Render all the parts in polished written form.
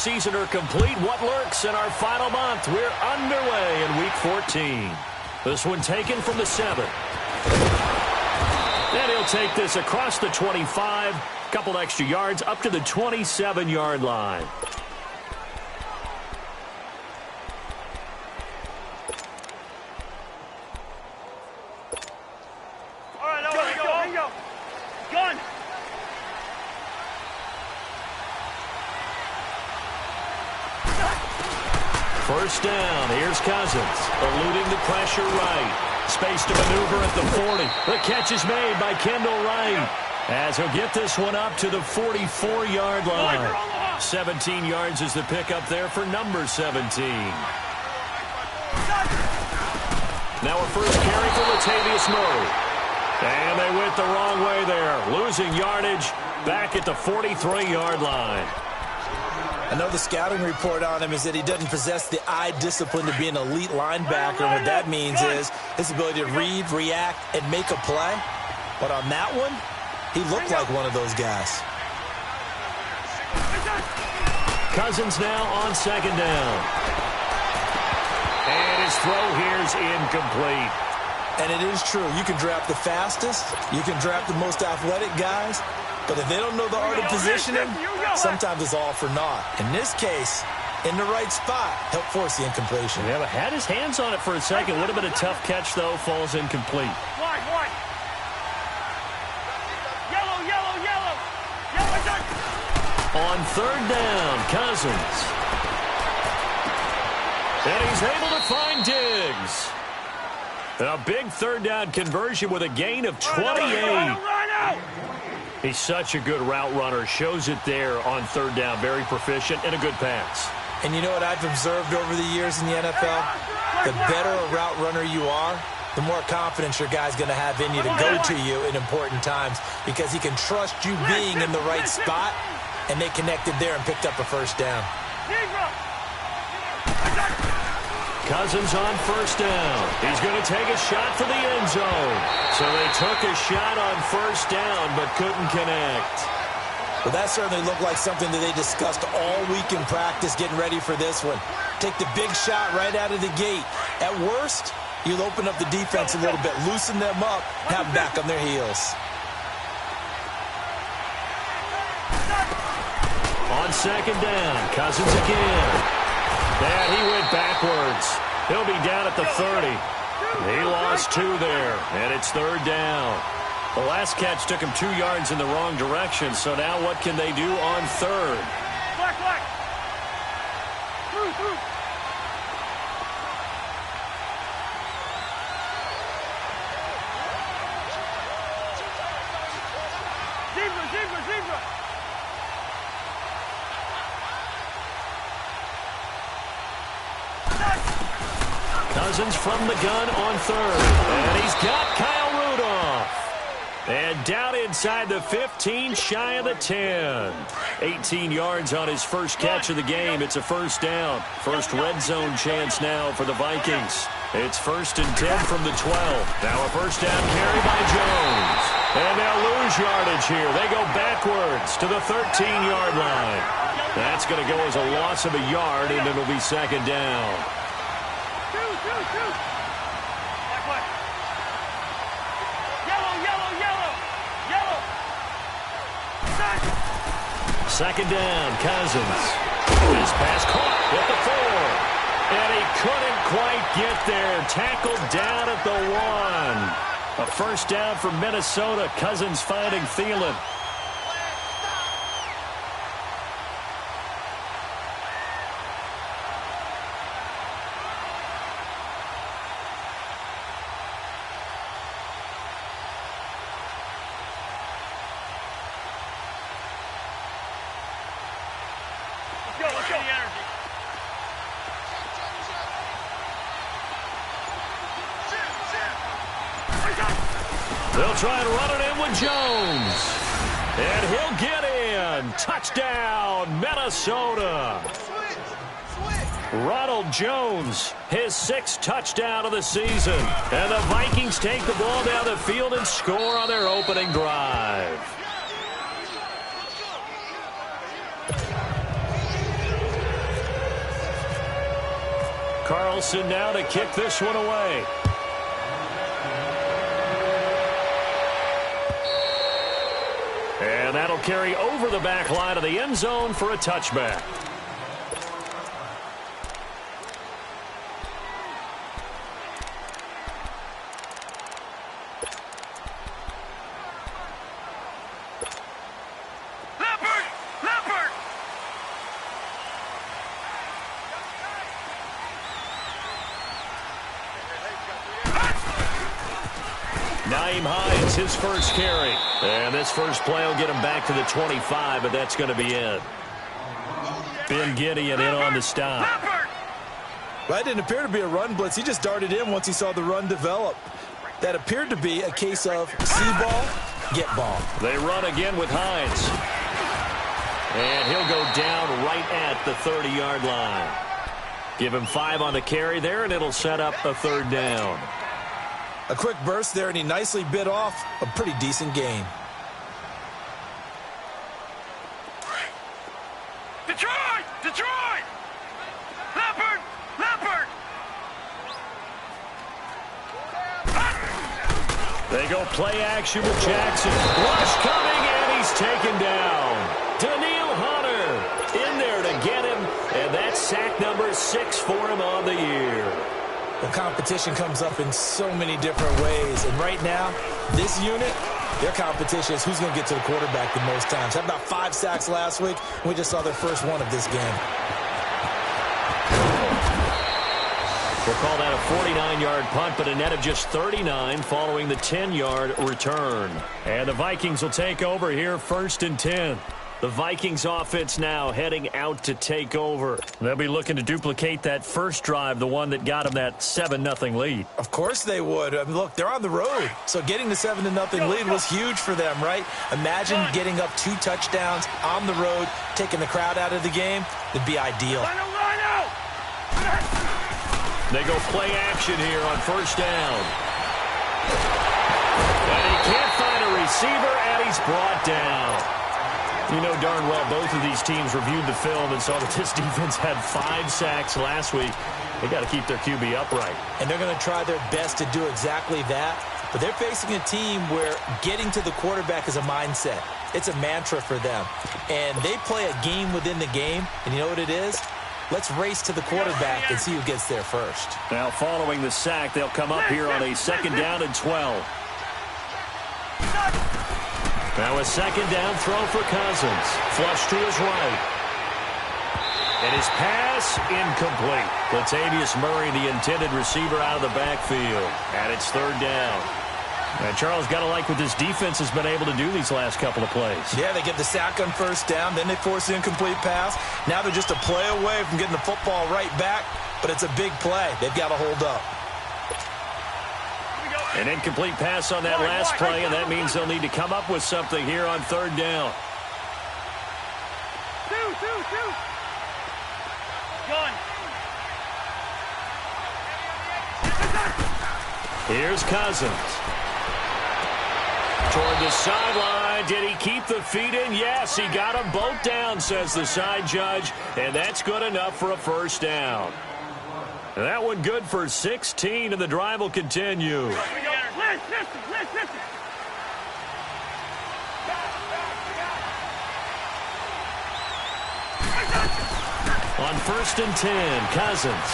season are complete. What lurks in our final month? We're underway in Week 14. This one taken from the 7. And he'll take this across the 25. Couple extra yards up to the 27-yard line. All right, here we go. Gun. First down. Here's Cousins. Eluding the pressure right. Space to maneuver at the 40. The catch is made by Kendall Wright. As he'll get this one up to the 44-yard line. 17 yards is the pickup there for number 17. Now a first carry for Latavius Murray. And they went the wrong way there. Losing yardage back at the 43-yard line. I know the scouting report on him is that he doesn't possess the eye discipline to be an elite linebacker. What that means is his ability to read, react, and make a play. But on that one, he looked like one of those guys. Cousins now on second down. And his throw here's incomplete. And it is true. You can draft the fastest. You can draft the most athletic guys. But if they don't know the art of positioning, sometimes it's all for naught. In this case, in the right spot, help force the incompletion. Yeah, but had his hands on it for a second. Would have been a tough catch, though. Falls incomplete. White. Yellow. On third down, Cousins. And he's able to find Diggs. A big third down conversion with a gain of 28. He's such a good route runner. Shows it there on third down. Very proficient and a good pass. And you know what I've observed over the years in the NFL? The better a route runner you are, the more confidence your guy's going to have in you to go to you in important times because he can trust you being in the right spot, and they connected there and picked up a first down. Cousins on first down. He's going to take a shot for the end zone. So they took a shot on first down but couldn't connect. Well, that certainly looked like something that they discussed all week in practice getting ready for this one. Take the big shot right out of the gate. At worst, you'll open up the defense a little bit, loosen them up, have them back on their heels. On second down, Cousins again. And he went backwards. He'll be down at the 30. He lost 2 there, and it's third down. The last catch took him 2 yards in the wrong direction, so now what can they do on third? Black. Through. Zebra. Cousins from the gun on third. And he's got Kyle Rudolph. And down inside the 15, shy of the 10. 18 yards on his first catch of the game. It's a first down. First red zone chance now for the Vikings. It's 1st and 10 from the 12. Now a first down carry by Jones. And they'll lose yardage here. They go backwards to the 13-yard line. That's going to go as a loss of a yard, and it'll be second down. Second down, Cousins. This pass caught at the 4. And he couldn't quite get there. Tackled down at the 1. A first down for Minnesota. Cousins finding Thielen. Let's go. They'll try and run it in with Jones. And he'll get in. Touchdown, Minnesota. Ronald Jones, his 6th touchdown of the season. And the Vikings take the ball down the field and score on their opening drive. Carlson now to kick this one away. And that'll carry over the back line of the end zone for a touchback. His first carry. And this first play will get him back to the 25, but that's going to be it. Ben Gideon in on the stop. Well, that didn't appear to be a run blitz. He just darted in once he saw the run develop. That appeared to be a case of see ball, get ball. They run again with Hines. And he'll go down right at the 30-yard line. Give him 5 on the carry there, and it'll set up a third down. A quick burst there, and he nicely bit off a pretty decent gain. Detroit! Detroit! Leopard! Leopard! They go play action with Jackson. Rush coming, and he's taken down. Daniil Hunter in there to get him, and that's sack number 6 for him on the year. The competition comes up in so many different ways. And right now, this unit, their competition is who's going to get to the quarterback the most times. Had about 5 sacks last week. We just saw their first one of this game. We'll call that a 49-yard punt, but a net of just 39 following the 10-yard return. And the Vikings will take over here, 1st and 10. The Vikings offense now heading out to take over. They'll be looking to duplicate that first drive, the one that got them that 7-0 lead. Of course they would. I mean, look, they're on the road. So getting the 7-0 lead was huge for them, right? Imagine getting up 2 touchdowns on the road, taking the crowd out of the game. It'd be ideal. They go play action here on 1st down. And he can't find a receiver, and he's brought down. You know darn well both of these teams reviewed the film and saw that this defense had 5 sacks last week. They got to keep their QB upright. And they're going to try their best to do exactly that. But they're facing a team where getting to the quarterback is a mindset. It's a mantra for them. And they play a game within the game. And you know what it is? Let's race to the quarterback and see who gets there first. Now following the sack, they'll come up here on a 2nd down and 12. Now a 2nd down throw for Cousins. Flush to his right. And his pass incomplete. Latavius Murray, the intended receiver, out of the backfield. And it's 3rd down. And Charles, got to like what this defense has been able to do these last couple of plays. Yeah, they get the sack on 1st down. Then they force the incomplete pass. Now they're just a play away from getting the football right back. But it's a big play. They've got to hold up. An incomplete pass on that last play, and that means they'll need to come up with something here on 3rd down. Here's Cousins. Toward the sideline. Did he keep the feet in? Yes, he got them both down, says the side judge, and that's good enough for a 1st down. And that one good for 16, and the drive will continue. On 1st and 10, Cousins.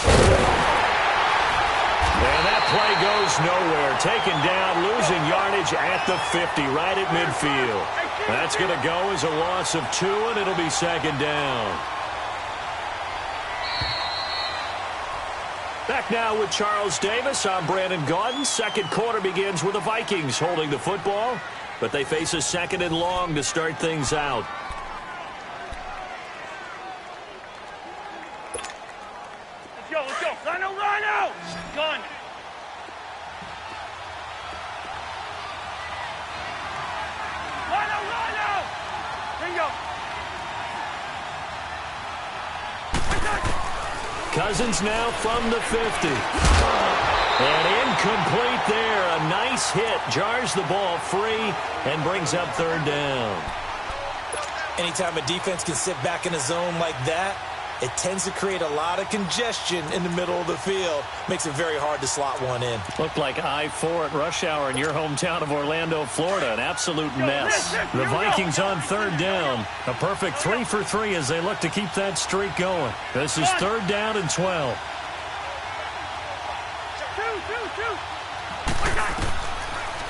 And that play goes nowhere. Taken down, losing yardage at the 50, right at midfield. That's going to go as a loss of 2, and it'll be 2nd down. Back now with Charles Davis. I'm Brandon Gaudin. 2nd quarter begins with the Vikings holding the football, but they face a 2nd and long to start things out. Let's go. Rhino! Gun! Rhino! Bingo! Cousins now from the 50. And incomplete there. A nice hit. Jars the ball free and brings up 3rd down. Anytime a defense can sit back in a zone like that, it tends to create a lot of congestion in the middle of the field. Makes it very hard to slot one in. Looked like I-4 at rush hour in your hometown of Orlando, Florida. An absolute mess. The Vikings on third down. A perfect 3 for 3 as they look to keep that streak going. This is third down and 12.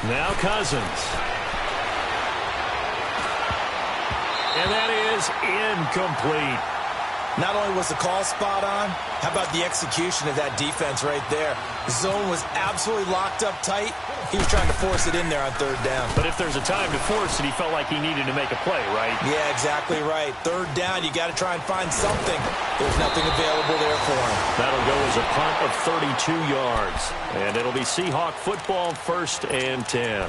Now Cousins. And that is incomplete. Not only was the call spot on, how about the execution of that defense right there? The zone was absolutely locked up tight. He was trying to force it in there on third down. But if there's a time to force it, he felt like he needed to make a play, right? Yeah, exactly right. Third down, you got to try and find something. There's nothing available there for him. That'll go as a punt of 32 yards. And it'll be Seahawk football, 1st and 10.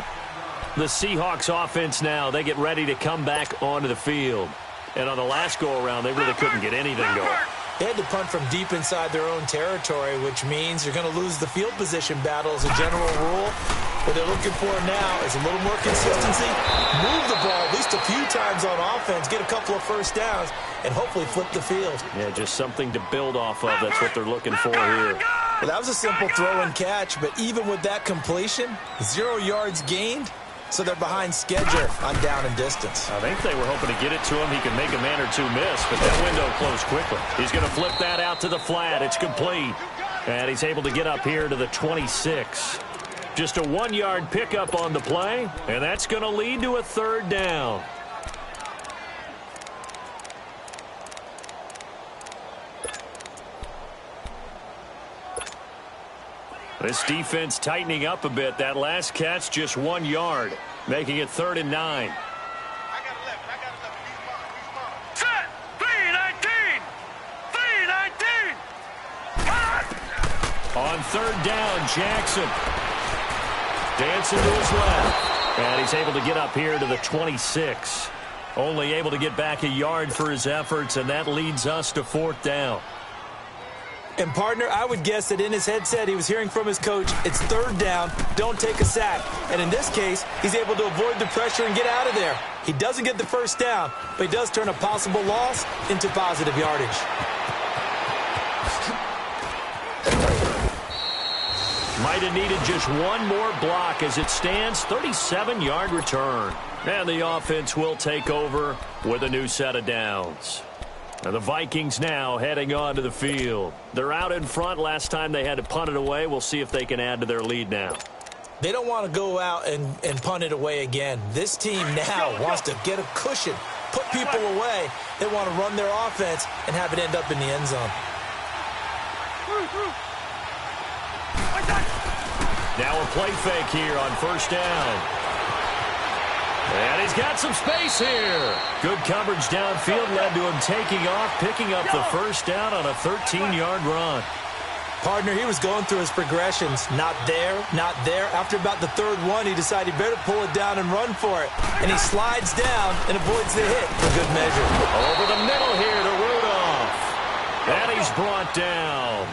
The Seahawks offense now, they get ready to come back onto the field. And on the last go-around, they really couldn't get anything going. They had to punt from deep inside their own territory, which means you're going to lose the field position battle as a general rule. What they're looking for now is a little more consistency, move the ball at least a few times on offense, get a couple of first downs, and hopefully flip the field. Yeah, just something to build off of. That's what they're looking for here. Well, that was a simple throw and catch, but even with that completion, 0 yards gained. So they're behind schedule on down and distance. I think they were hoping to get it to him. He could make a man or two miss, but that window closed quickly. He's going to flip that out to the flat. It's complete. And he's able to get up here to the 26. Just a 1-yard pickup on the play, and that's going to lead to a third down. This defense tightening up a bit. That last catch, just 1 yard, making it 3rd and 9. Set! 3-19! 3-19! On third down, Jackson. Dancing to his left. And he's able to get up here to the 26. Only able to get back a yard for his efforts, and that leads us to 4th down. And, partner, I would guess that in his headset he was hearing from his coach, it's third down, don't take a sack. And in this case, he's able to avoid the pressure and get out of there. He doesn't get the first down, but he does turn a possible loss into positive yardage. Might have needed just one more block as it stands, 37-yard return. And the offense will take over with a new set of downs. And the Vikings now heading onto the field. They're out in front. Last time they had to punt it away. We'll see if they can add to their lead now. They don't want to go out and punt it away again. This team now wants to get a cushion, put people away. They want to run their offense and have it end up in the end zone. Now a play fake here on first down. And he's got some space here. Good coverage downfield led to him taking off, picking up the first down on a 13-yard run. Partner, he was going through his progressions. Not there, not there. After about the third one, he decided he better pull it down and run for it. And he slides down and avoids the hit for good measure. Over the middle here to Rudolph. And he's brought down.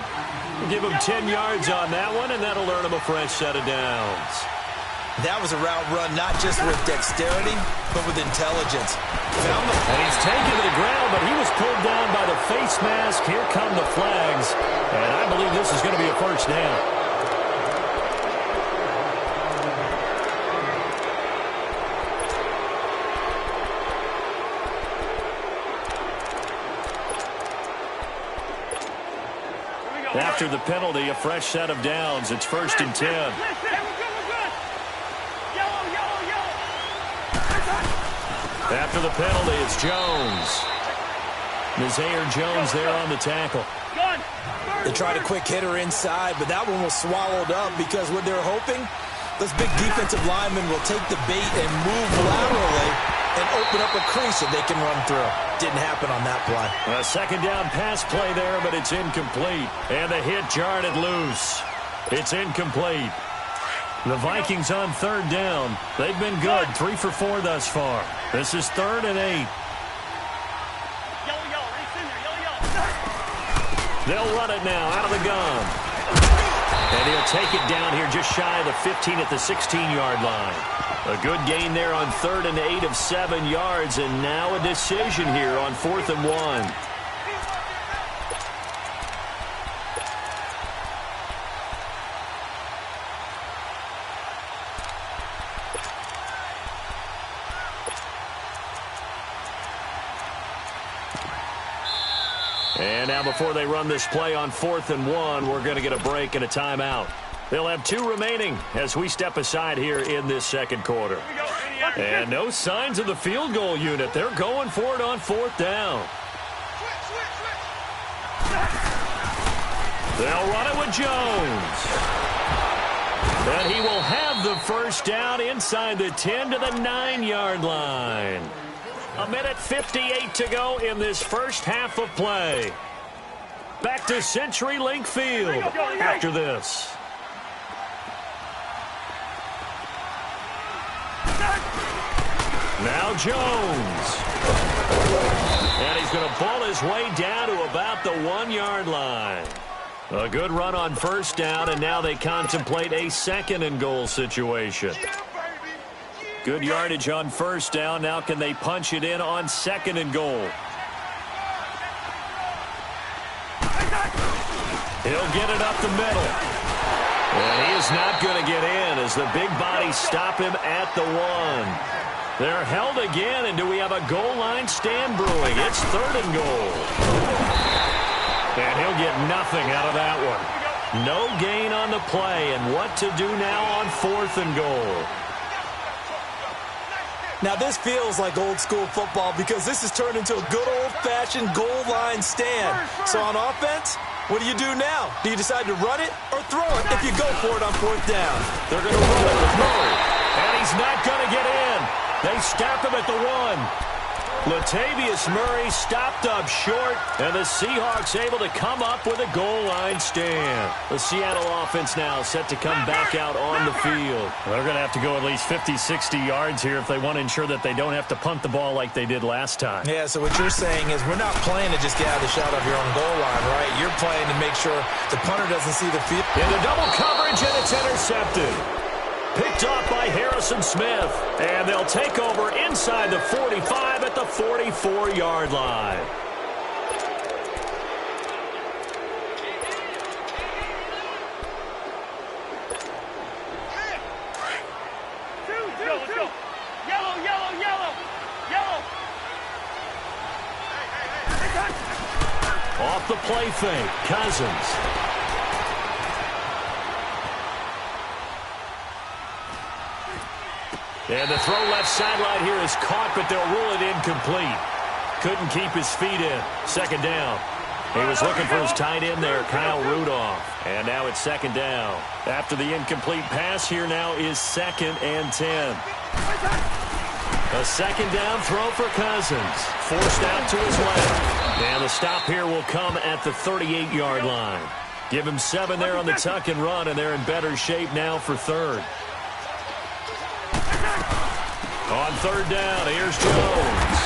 We'll give him 10 yards on that one, and that'll earn him a fresh set of downs. That was a route run not just with dexterity, but with intelligence. And he's taken to the ground, but he was pulled down by the face mask. Here come the flags. And I believe this is going to be a first down. After the penalty, a fresh set of downs. It's 1st and 10. After the penalty, it's Jones. Nazaire Jones there on the tackle. They tried a quick hitter inside, but that one was swallowed up because what they're hoping, those big defensive linemen will take the bait and move laterally and open up a crease that they can run through. Didn't happen on that play. A second down pass play there, but it's incomplete. And the hit jarred it loose. It's incomplete. The Vikings on third down. They've been good, 3 for 4 thus far. This is 3rd and 8. They'll run it now out of the gun. And he'll take it down here just shy of the 15 at the 16-yard line. A good gain there on 3rd and 8 of 7 yards, and now a decision here on 4th and 1. And now before they run this play on 4th and 1, we're going to get a break and a timeout. They'll have 2 remaining as we step aside here in this second quarter. And no signs of the field goal unit. They're going for it on 4th down. They'll run it with Jones. And he will have the first down inside the 10 to the 9-yard line. 1:58 to go in this first half of play. Back to CenturyLink Field after this. Now Jones. And he's going to ball his way down to about the 1-yard line. A good run on first down, and now they contemplate a 2nd and goal situation. Good yardage on first down. Now can they punch it in on 2nd and goal? He'll get it up the middle. And he is not going to get in as the big bodies stop him at the 1. They're held again, and do we have a goal line stand brewing? It's 3rd and goal. And he'll get nothing out of that one. No gain on the play, and what to do now on 4th and goal. Now, this feels like old-school football because this has turned into a good old-fashioned goal line stand. So on offense, what do you do now? Do you decide to run it or throw it if you go for it on 4th down? They're going to run it with Murray. And he's not going to get in. They stop him at the 1. Latavius Murray stopped up short, and the Seahawks able to come up with a goal line stand. The Seattle offense now set to come back out on the field. They're going to have to go at least 50, 60 yards here if they want to ensure that they don't have to punt the ball like they did last time. Yeah, so what you're saying is we're not playing to just get out of the shot of your own goal line, right? You're playing to make sure the punter doesn't see the field. Into double coverage, and it's intercepted. Picked off by Harrison Smith. And they'll take over inside the 45 at the 44-yard line. Yellow. Off the play fake, Cousins. And the throw left sideline here is caught, but they'll rule it incomplete. Couldn't keep his feet in. 2nd down. He was looking for his tight end there, Kyle Rudolph. And now it's 2nd down. After the incomplete pass, here now is 2nd and 10. A 2nd down throw for Cousins. Forced out to his left. And the stop here will come at the 38-yard line. Give him 7 there on the tuck and run, and they're in better shape now for 3rd. On 3rd down, here's Jones.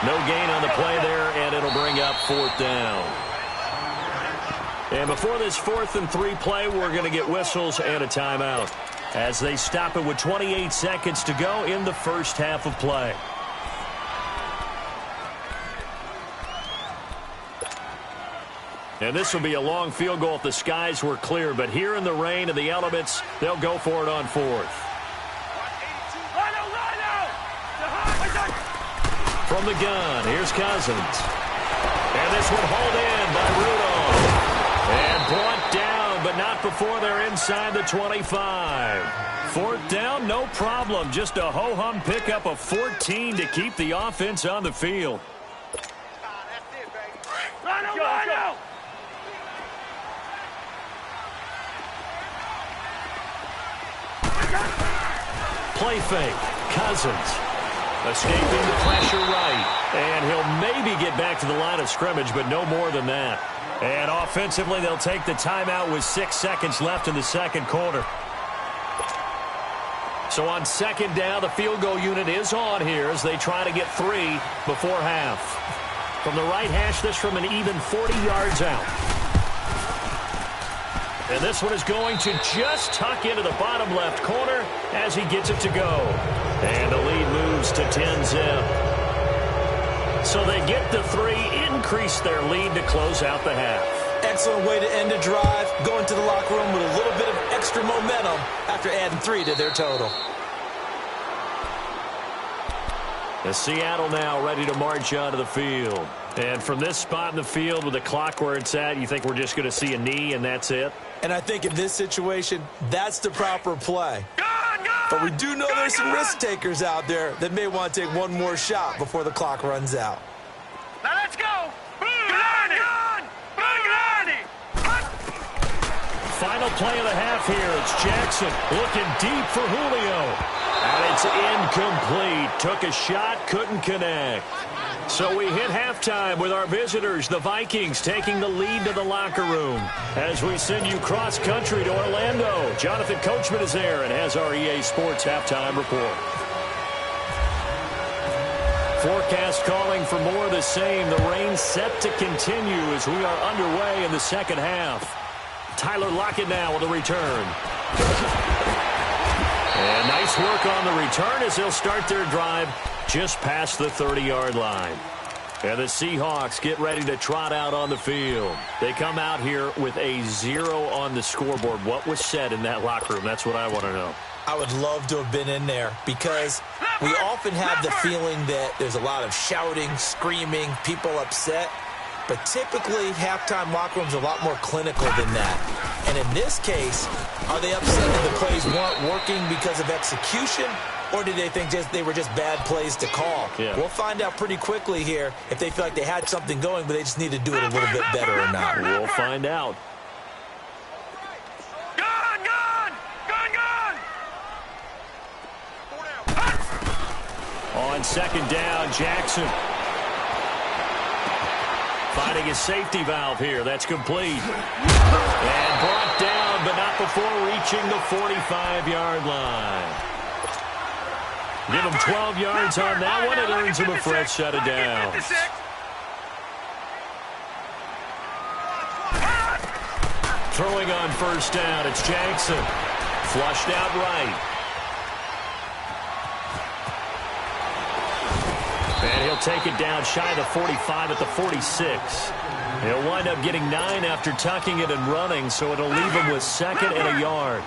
No gain on the play there, and it'll bring up 4th down. And before this 4th and 3 play, we're going to get whistles and a timeout as they stop it with 28 seconds to go in the first half of play. And this will be a long field goal if the skies were clear, but here in the rain and the elements, they'll go for it on 4th. From the gun, here's Cousins. And this one hauled in by Rudolph. And brought down, but not before they're inside the 25. 4th down, no problem. Just a ho-hum pickup of 14 to keep the offense on the field. Rhino! Play fake, Cousins. Escaping the pressure right. And he'll maybe get back to the line of scrimmage, but no more than that. And offensively, they'll take the timeout with 6 seconds left in the second quarter. So on 2nd down, the field goal unit is on here as they try to get 3 before half. From the right hash, this from an even 40 yards out. And this one is going to just tuck into the bottom left corner as he gets it to go. And the lead moves to 10-zip. So they get the 3, increase their lead to close out the half. Excellent way to end a drive, going to the locker room with a little bit of extra momentum after adding 3 to their total. The Seattle now ready to march onto the field. And from this spot in the field with the clock where it's at, you think we're just going to see a knee and that's it? And I think in this situation, that's the proper play. But we do know there's some risk takers out there that may want to take one more shot before the clock runs out. Now let's go. Final play of the half here. It's Jackson looking deep for Julio. And it's incomplete. Took a shot, couldn't connect. So we hit halftime with our visitors, the Vikings, taking the lead to the locker room. As we send you cross-country to Orlando, Jonathan Coachman is there and has our EA Sports halftime report. Forecast calling for more of the same. The rain set to continue as we are underway in the second half. Tyler Lockett now with a return. And nice work on the return as they'll start their drive just past the 30-yard line. And the Seahawks get ready to trot out on the field. They come out here with a 0 on the scoreboard. What was said in that locker room? That's what I want to know. I would love to have been in there because we often have the feeling that there's a lot of shouting, screaming, people upset. But typically, halftime locker rooms are a lot more clinical than that. And in this case, are they upset that the plays weren't working because of execution? Or did they think they were just bad plays to call? Yeah. We'll find out pretty quickly here if they feel like they had something going, but they just need to do it a little bit better or not. We'll find out. On second down, Jackson. Finding his safety valve here. That's complete. And brought down, but not before reaching the 45-yard line. Give him 12 yards on that one. It earns him a fresh set of downs. Throwing on first down, it's Jackson. Flushed out right. And he'll take it down shy of the 45 at the 46. He'll wind up getting 9 after tucking it and running, so it'll leave him with second and a yard.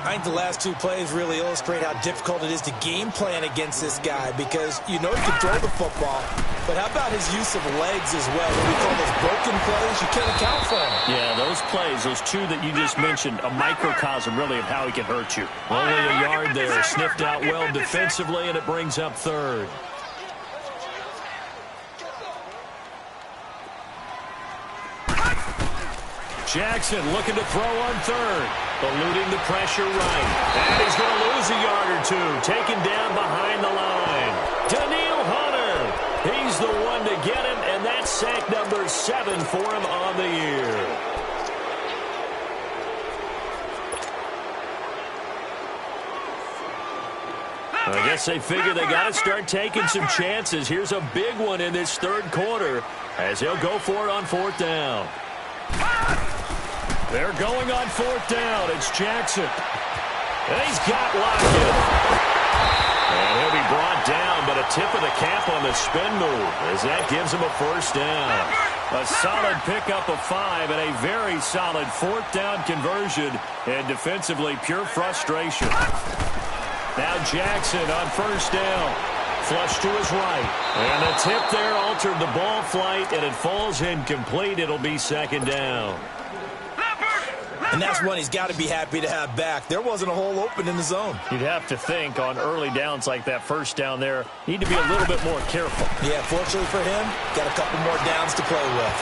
I think the last two plays really illustrate how difficult it is to game plan against this guy because you know he can throw the football, but how about his use of legs as well? What we call those broken plays, you can't account for them. Yeah, those plays, those two that you just mentioned, a microcosm really of how he can hurt you. Only a yard there, sniffed out well defensively, and it brings up third. Jackson looking to throw on third. Eluding the pressure right. And he's going to lose a yard or two. Taken down behind the line. Daniil Hunter. He's the one to get him, and that's sack number 7 for him on the year. I guess they figure they got to start taking some chances. Here's a big one in this third quarter as he'll go for it on fourth down. They're going on fourth down. It's Jackson. And he's got Lockett. And he'll be brought down, but a tip of the cap on the spin move as that gives him a first down. A solid pickup of 5 and a very solid fourth down conversion. And defensively, pure frustration. Now Jackson on first down. Flush to his right. And the tip there altered the ball flight, and it falls incomplete. It'll be second down. And that's one he's got to be happy to have back. There wasn't a hole open in the zone. You'd have to think on early downs like that first down there, need to be a little bit more careful. Yeah, fortunately for him, got a couple more downs to play with.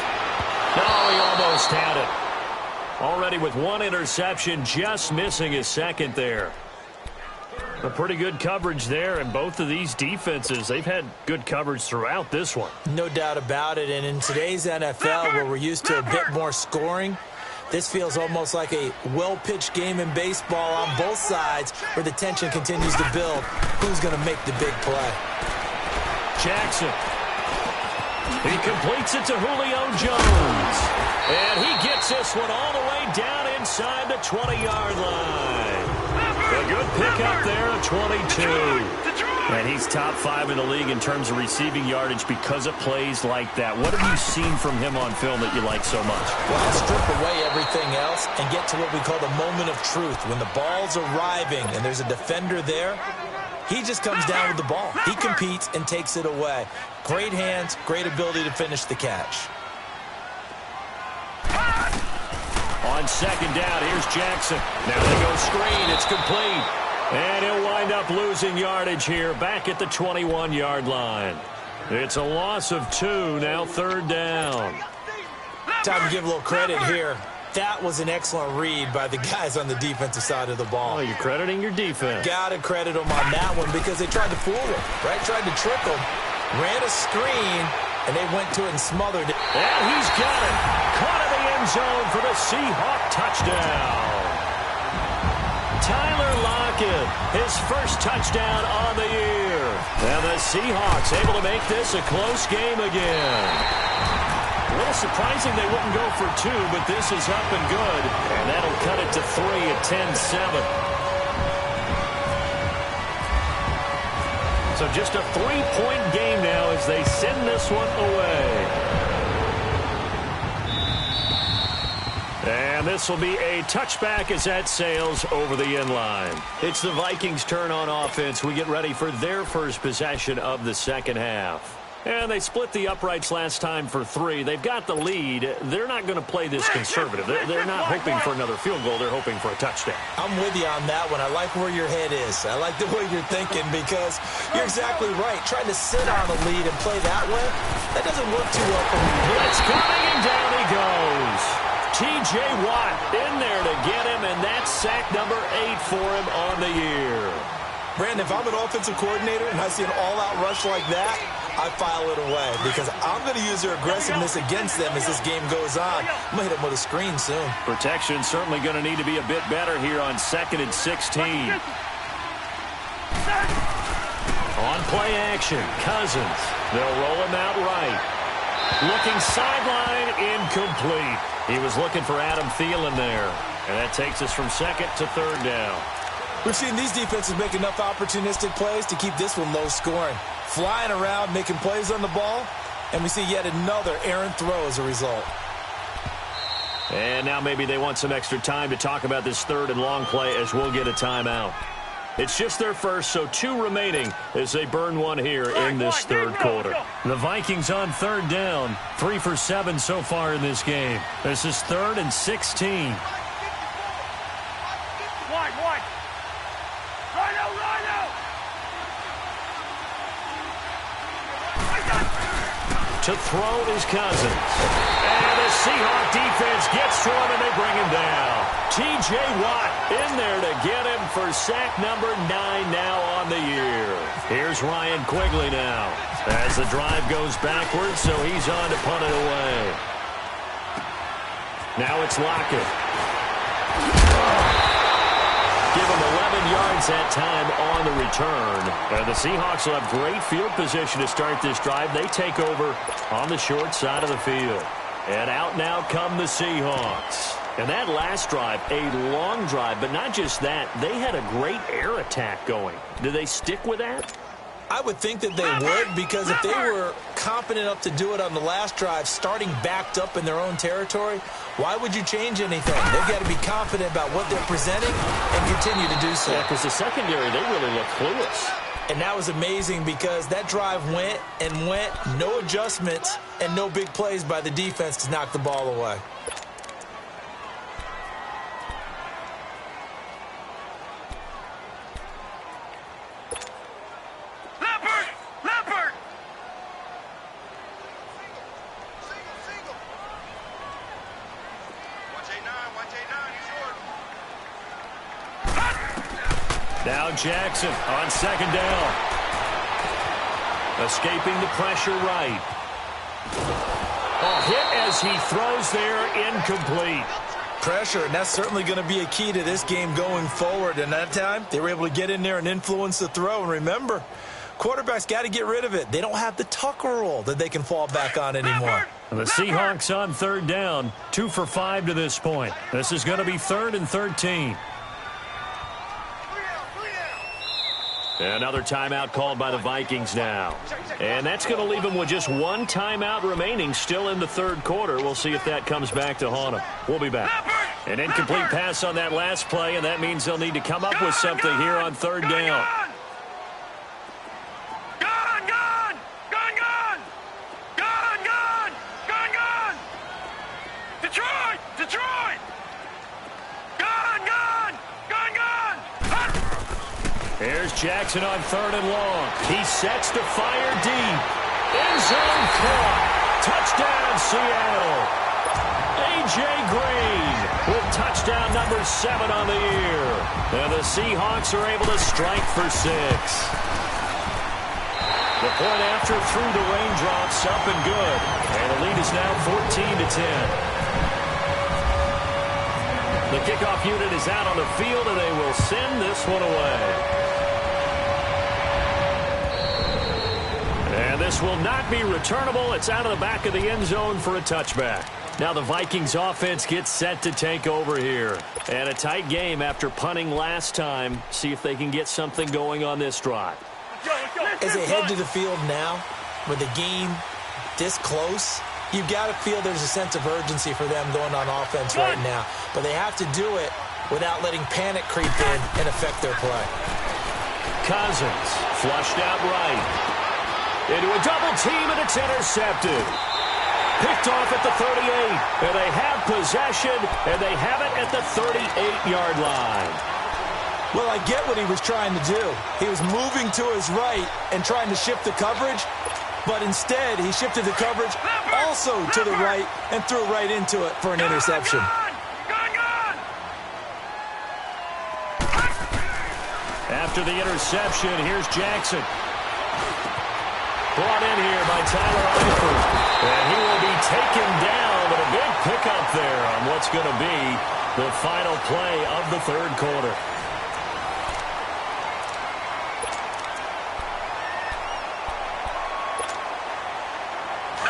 Oh, he almost had it. Already with one interception, just missing his second there. A pretty good coverage there, and both of these defenses, they've had good coverage throughout this one. No doubt about it, and in today's NFL, where we're used to a bit more scoring, this feels almost like a well-pitched game in baseball on both sides where the tension continues to build. Who's going to make the big play? Jackson. He completes it to Julio Jones. And he gets this one all the way down inside the 20-yard line. A good pickup there at 22. And he's top 5 in the league in terms of receiving yardage because of plays like that. What have you seen from him on film that you like so much? Well, strip away everything else and get to what we call the moment of truth. When the ball's arriving and there's a defender there, He just comes down with the ball. He competes and takes it away. Great hands, great ability to finish the catch. On second down, here's Jackson. Now they go screen. It's complete. And he'll wind up losing yardage here back at the 21-yard line. It's a loss of 2, now third down. Time to give a little credit here. That was an excellent read by the guys on the defensive side of the ball. Oh, you're crediting your defense. Got to credit them on that one because they tried to fool him, right? Tried to trick him. Ran a screen, and they went to it and smothered it. And he's got it. Caught in the end zone for the Seahawk touchdown. Tyler Lockett, his first touchdown on the year. And the Seahawks able to make this a close game again. A little surprising they wouldn't go for 2, but this is up and good. And that'll cut it to 3 at 10-7. So just a 3-point game now as they send this one away. And this will be a touchback as that sails over the end line. It's the Vikings' turn on offense. We get ready for their first possession of the second half. And they split the uprights last time for 3. They've got the lead. They're not going to play this conservative. They're not hoping for another field goal. They're hoping for a touchdown. I'm with you on that one. I like where your head is. I like the way you're thinking because you're exactly right. Trying to sit on a lead and play that way, that doesn't work too well for me. It's coming, and down he goes. T.J. Watt in there to get him, and that's sack number 8 for him on the year. Brandon, if I'm an offensive coordinator and I see an all-out rush like that, I file it away because I'm going to use their aggressiveness against them as this game goes on. I'm going to hit them with a screen soon. Protection certainly going to need to be a bit better here on 2nd and 16. On play action, Cousins. They'll roll him out right. Looking sideline, incomplete. He was looking for Adam Thielen there. And that takes us from 2nd to 3rd down. We've seen these defenses make enough opportunistic plays to keep this one low scoring. Flying around, making plays on the ball, and we see yet another errant throw as a result. And now maybe they want some extra time to talk about this 3rd and long play as we'll get a timeout. It's just their first, so 2 remaining as they burn one here in this 3rd quarter. The Vikings on 3rd down, 3 for 7 so far in this game. This is 3rd and 16. To throw is Cousins. And the Seahawk defense gets to him, and they bring him down. T.J. Watt in there to get him for sack number 9 now on the year. Here's Ryan Quigley now as the drive goes backwards, so he's on to punt it away. Now it's Lockett. Give him 11 yards that time on the return. And the Seahawks will have great field position to start this drive. They take over on the short side of the field. And out now come the Seahawks. And that last drive, a long drive, but not just that. They had a great air attack going. Do they stick with that? I would think that they would, because if they were competent enough to do it on the last drive, starting backed up in their own territory, why would you change anything? They've got to be confident about what they're presenting and continue to do so. Yeah, because the secondary, they really look clueless. And that was amazing because that drive went and went, no adjustments and no big plays by the defense to knock the ball away. Now Jackson on 2nd down. Escaping the pressure right. A hit as he throws there, incomplete. Pressure, and that's certainly going to be a key to this game going forward. And that time, they were able to get in there and influence the throw. And remember, quarterbacks got to get rid of it. They don't have the Tucker rule that they can fall back on anymore. The Seahawks on 3rd down, 2 for 5 to this point. This is going to be 3rd and 13. Another timeout called by the Vikings now. And that's going to leave them with just 1 timeout remaining still in the 3rd quarter. We'll see if that comes back to haunt them. We'll be back. An incomplete pass on that last play, and that means they'll need to come up with something here on 3rd down. Jackson on 3rd and long. He sets to fire deep. End zone caught. Touchdown, Seattle. A.J. Green with touchdown number 7 on the year. And the Seahawks are able to strike for 6. The point after through the raindrops, up and good. And the lead is now 14-10. The kickoff unit is out on the field, and they will send this one away. And this will not be returnable. It's out of the back of the end zone for a touchback. Now the Vikings offense gets set to take over here. And a tight game after punting last time. See if they can get something going on this drive. As they head to the field now, with the game this close, you've got to feel there's a sense of urgency for them going on offense right now. But they have to do it without letting panic creep in and affect their play. Cousins flushed out right. Into a double team, and it's intercepted. Picked off at the 38. And they have possession, and they have it at the 38-yard line. Well, I get what he was trying to do. He was moving to his right and trying to shift the coverage. But instead, he shifted the coverage also to the right and threw right into it for an interception. After the interception, here's Jackson. Brought in here by Tyler Eifert. And he will be taken down, but a big pickup there on what's going to be the final play of the 3rd quarter.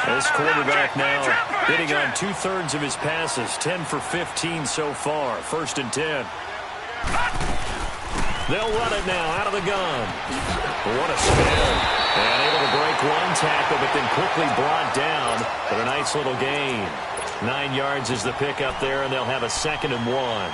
This quarterback now hitting on 2/3 of his passes, 10 for 15 so far. 1st and 10. They'll run it now out of the gun. What a spin. And able to break one tackle, but then quickly brought down. But a nice little gain. 9 yards is the pickup there, and they'll have a 2nd and 1.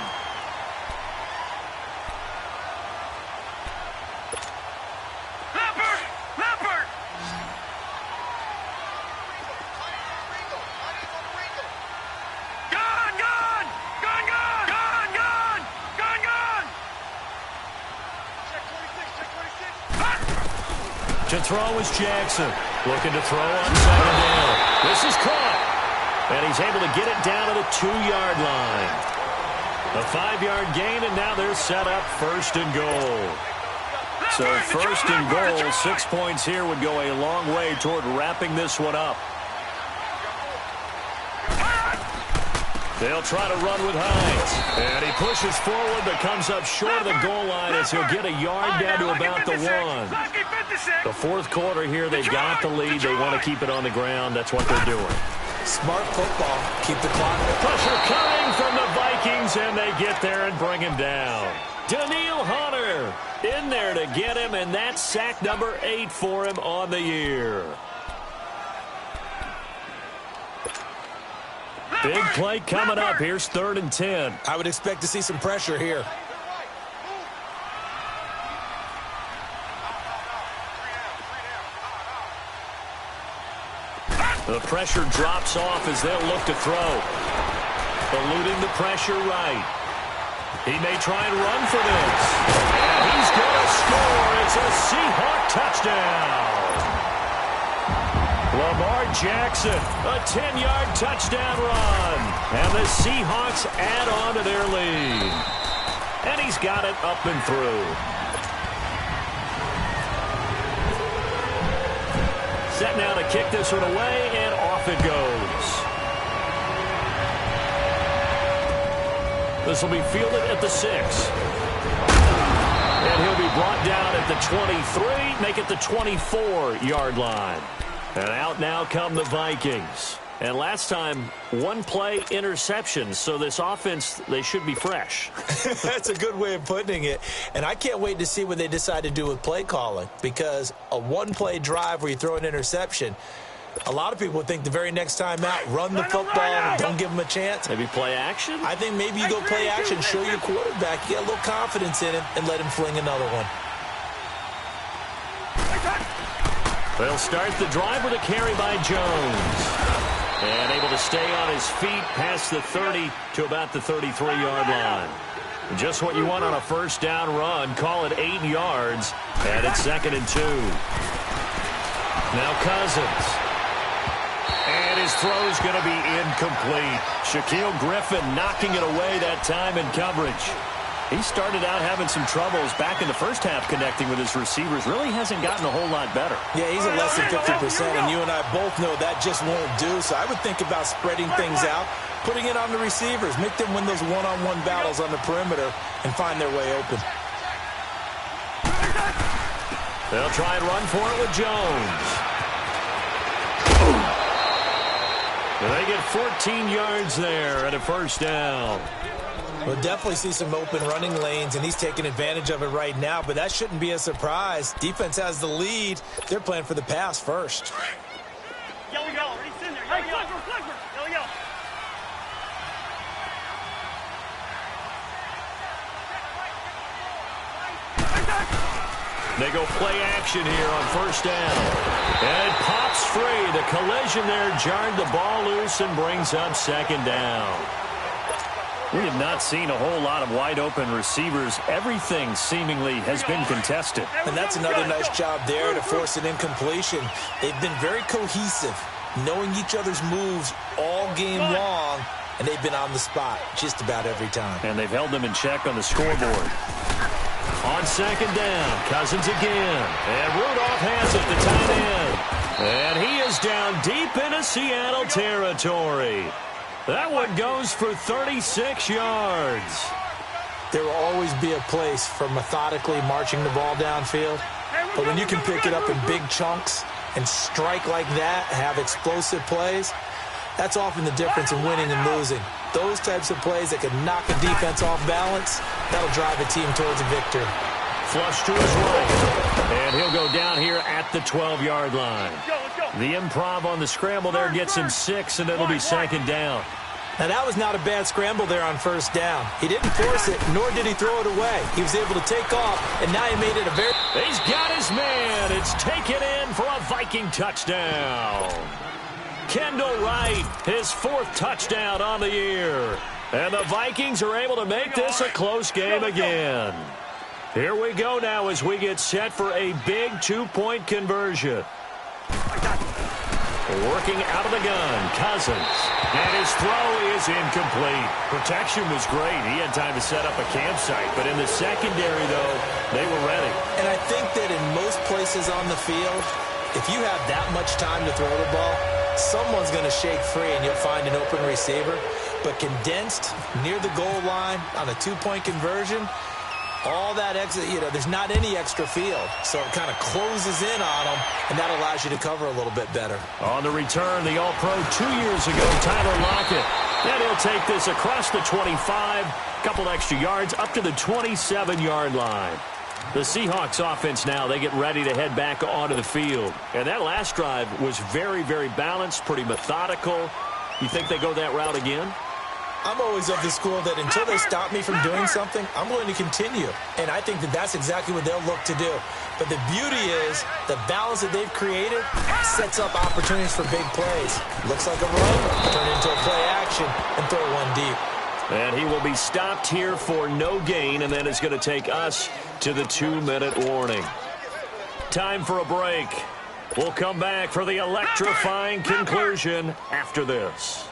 To throw is Jackson. Looking to throw on 2nd down. This is caught. And he's able to get it down to the 2-yard line. A 5-yard gain, and now they're set up 1st and goal. So 1st and goal, 6 points here would go a long way toward wrapping this one up. They'll try to run with Hines. And he pushes forward, but comes up short of the goal line as he'll get a yard down to about the 1. The 4th quarter here, they've got the lead. They want to keep it on the ground. That's what they're doing. Smart football. Keep the clock. Pressure coming from the Vikings, and they get there and bring him down. Daniil Hunter in there to get him, and that's sack number 8 for him on the year. Big play coming up. Here's 3rd and 10. I would expect to see some pressure here. The pressure drops off as they'll look to throw. Eluding the pressure right. He may try and run for this. And he's going to score. It's a Seahawk touchdown. Lamar Jackson, a 10-yard touchdown run. And the Seahawks add on to their lead. And he's got it up and through. Set now to kick this one away, and off it goes. This will be fielded at the 6. And he'll be brought down at the 23, make it the 24-yard line. And out now come the Vikings. And last time, 1-play interception. So this offense, they should be fresh. That's a good way of putting it. And I can't wait to see what they decide to do with play calling. Because a 1-play drive where you throw an interception, a lot of people think the very next time out, run the football, don't give them a chance. Maybe play action? I think maybe you go play action, show your quarterback, you get a little confidence in him, and let him fling another one. They'll start the drive with a carry by Jones. And able to stay on his feet past the 30 to about the 33-yard line. Just what you want on a first down run. Call it 8 yards. And it's 2nd and 2. Now Cousins. And his throw's going to be incomplete. Shaquille Griffin knocking it away that time in coverage. He started out having some troubles back in the first half connecting with his receivers. Really hasn't gotten a whole lot better. Yeah, he's at less than 50%, and you and I both know that just won't do. So I would think about spreading things out, putting it on the receivers, make them win those one-on-one battles on the perimeter and find their way open. They'll try and run for it with Jones. They get 14 yards there and a first down. We'll definitely see some open running lanes, and he's taking advantage of it right now, but that shouldn't be a surprise. Defense has the lead. They're playing for the pass first. Yellow, ready, send there. Yellow, yellow. They go play action here on first down. And it pops free. The collision there jarred the ball loose and brings up 2nd down. We have not seen a whole lot of wide-open receivers. Everything seemingly has been contested. And that's another nice job there to force an incompletion. They've been very cohesive, knowing each other's moves all game long, and they've been on the spot just about every time. And they've held them in check on the scoreboard. On 2nd down, Cousins again. And Rudolph has it to tight end. And he is down deep into Seattle territory. That one goes for 36 yards. There will always be a place for methodically marching the ball downfield. But when you can pick it up in big chunks and strike like that, have explosive plays, that's often the difference in winning and losing. Those types of plays that can knock a defense off balance, that'll drive a team towards a victory. Flush to his right. And he'll go down here at the 12-yard line. The improv on the scramble there gets him 6, and it'll be 2nd down. Now, that was not a bad scramble there on first down. He didn't force it, nor did he throw it away. He was able to take off, and now he made it a very... He's got his man. It's taken in for a Viking touchdown. Kendall Wright, his 4th touchdown on the year. And the Vikings are able to make this a close game again. Here we go now as we get set for a big 2-point conversion. Working out of the gun, Cousins. And his throw is incomplete. Protection was great. He had time to set up a campsite. But in the secondary, though, they were ready. And I think that in most places on the field, if you have that much time to throw the ball, someone's going to shake free and you'll find an open receiver. But condensed near the goal line on a 2-point conversion, all that exit, there's not any extra field. So it kind of closes in on them, and that allows you to cover a little bit better. On the return, the All-Pro 2 years ago, Tyler Lockett. And he'll take this across the 25, couple extra yards, up to the 27-yard line. The Seahawks offense now, they get ready to head back onto the field. And that last drive was very, very balanced, pretty methodical. You think they go that route again? I'm always of the school that until they stop me from doing something, I'm going to continue. And I think that that's exactly what they'll look to do. But the beauty is the balance that they've created sets up opportunities for big plays. Looks like a run, turn into a play action, and throw one deep. And he will be stopped here for no gain, and then it's going to take us to the 2-minute warning. Time for a break. We'll come back for the electrifying conclusion after this.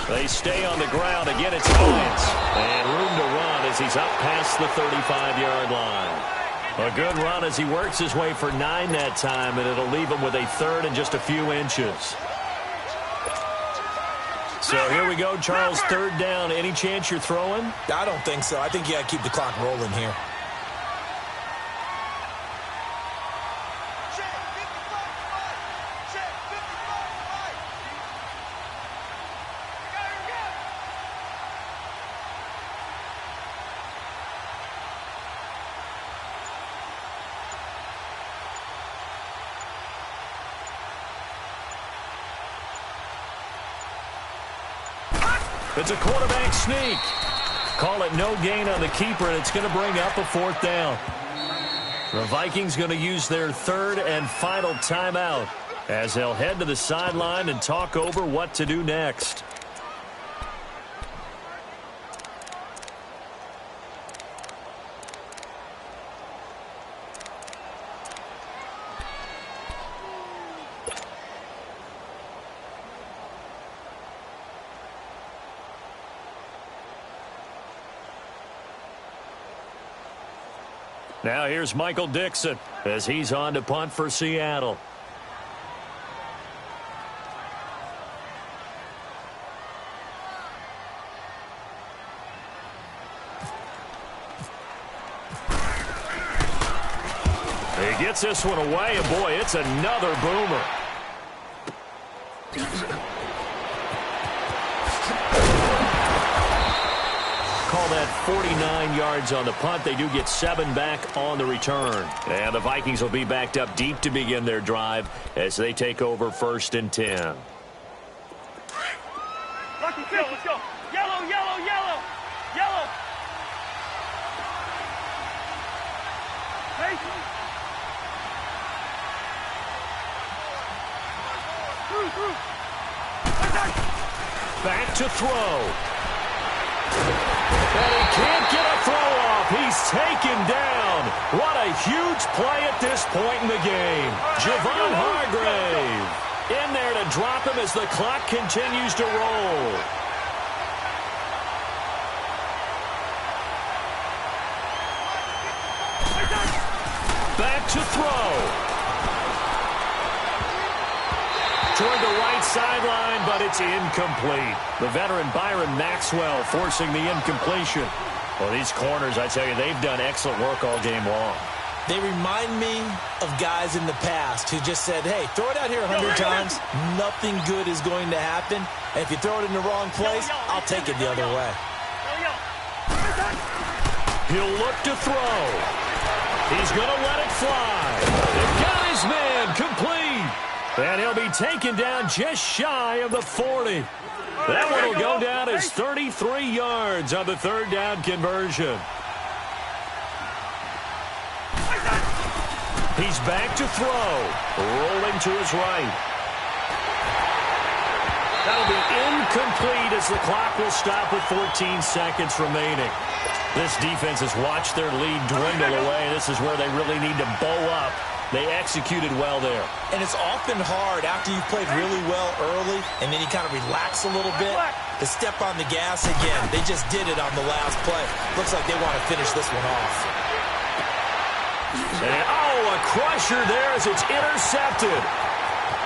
They stay on the ground. Again, it's Hines. And room to run as he's up past the 35-yard line. A good run as he works his way for 9 that time, and it'll leave him with a 3rd and just a few inches. So here we go, Charles, 3rd down. Any chance you're throwing? I don't think so. I think you got to keep the clock rolling here. It's a quarterback sneak. Call it no gain on the keeper, and it's going to bring up a 4th down. The Vikings going to use their 3rd and final timeout. as they'll head to the sideline and talk over what to do next. Now here's Michael Dixon as he's on to punt for Seattle. He gets this one away, and boy, it's another boomer. Call that 49 yards on the punt. They do get 7 back on the return. And the Vikings will be backed up deep to begin their drive as they take over 1st and 10. Lucky, let's go. Yellow, yellow, yellow. Yellow. Hey. Back to throw. And he can't get a throw off. He's taken down. What a huge play at this point in the game. Javon Hargrave in there to drop him as the clock continues to roll. Back to throw. Toward the right sideline, but it's incomplete. The veteran Byron Maxwell forcing the incompletion. Well, these corners, I tell you, they've done excellent work all game long. They remind me of guys in the past who just said, hey, throw it out here 100 times. Nothing good is going to happen. And if you throw it in the wrong place, I'll take it the other way. He'll look to throw. He's going to let it fly. They've got his man complete. And he'll be taken down just shy of the 40. That one will go down as 33 yards on the 3rd down conversion. He's back to throw. Rolling to his right. That'll be incomplete as the clock will stop with 14 seconds remaining. This defense has watched their lead dwindle away. This is where they really need to bow up. They executed well there. And it's often hard after you've played really well early and then you kind of relax a little bit to step on the gas again. They just did it on the last play. Looks like they want to finish this one off. And, a crusher there as it's intercepted.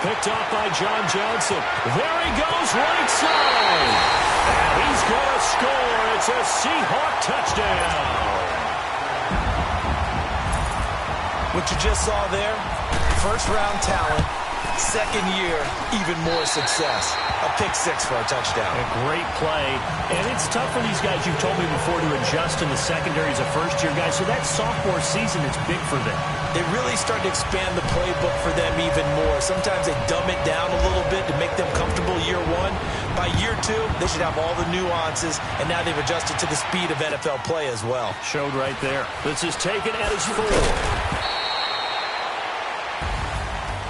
Picked off by John Johnson. There he goes, right side. And he's going to score. It's a Seahawk touchdown. What you just saw there, first-round talent, second year, even more success. A pick-6 for a touchdown. A great play. And it's tough for these guys, you've told me before, to adjust in the secondary as a first-year guy. So that sophomore season is big for them. They really start to expand the playbook for them even more. Sometimes they dumb it down a little bit to make them comfortable year 1. By year 2, they should have all the nuances, and now they've adjusted to the speed of NFL play as well. Showed right there. This is taken at his 4.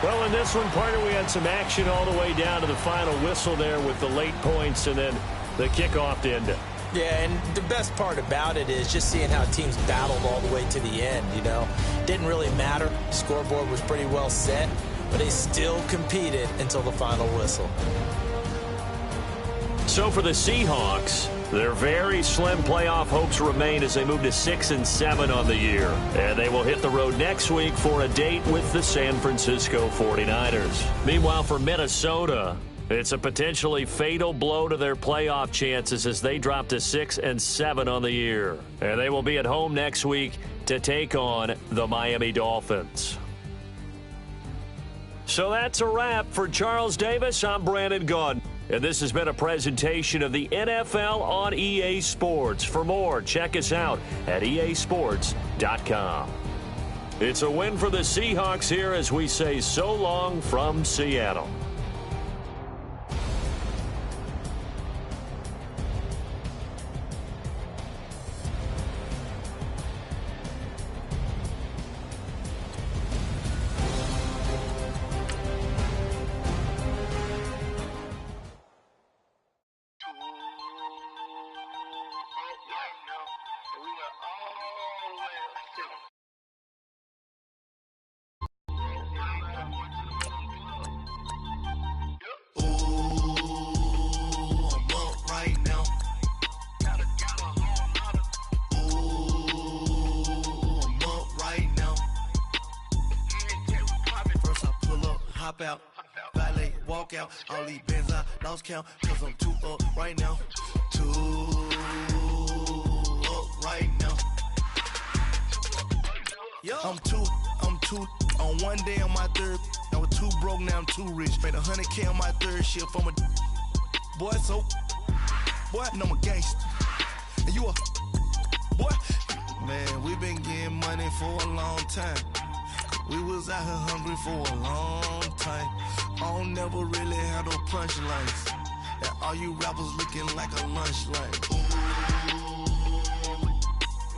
Well, in this one, partner, we had some action all the way down to the final whistle there with the late points and then the kickoff to end it. Yeah, and the best part about it is just seeing how teams battled all the way to the end, you know. Didn't really matter. The scoreboard was pretty well set, but they still competed until the final whistle. So for the Seahawks, their very slim playoff hopes remain as they move to 6-7 on the year. And they will hit the road next week for a date with the San Francisco 49ers. Meanwhile, for Minnesota, it's a potentially fatal blow to their playoff chances as they drop to 6-7 on the year. And they will be at home next week to take on the Miami Dolphins. So that's a wrap. For Charles Davis, I'm Brandon Gaudin. And this has been a presentation of the NFL on EA Sports. For more, check us out at easports.com. It's a win for the Seahawks here as we say so long from Seattle. hop out, valet, walk out. All these bands I lost count, cause I'm too up right now. Too up right now. I'm too on one day on my third. I was too broke, now I'm too rich. Made 100K on my third shift from a boy, so boy, and I'm a gangster. And you a boy. Man, we been getting money for a long time. We was out here hungry for a long time. I don't never really have no punchlines. And all you rappers looking like a lunch line.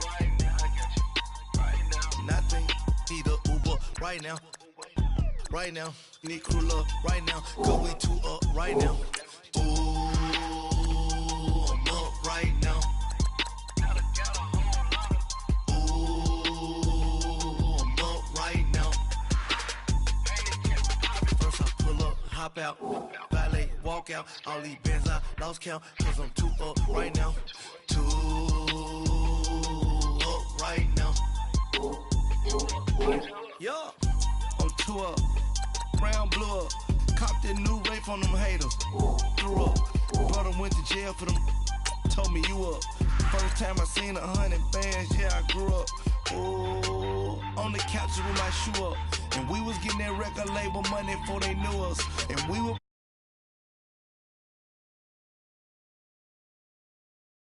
Right now, I got you. Right now. Nothing, need a Uber right now. Right now, need crew up right now. Cause we too up right now. Ooh, I'm up right now. Ooh, I'm up right now. First I pull up, hop out, valet, walk out. All these bands I lost count, cause I'm too up right now. Too up right now. Yeah, I'm too up. Brown blew up. Copped that new rape on them haters. Threw up. Brother went to jail for them. Told me you up. First time I seen 100 bands, yeah, I grew up. Ooh, on the couch with my shoe up. And we was getting that record label money before they knew us. And we were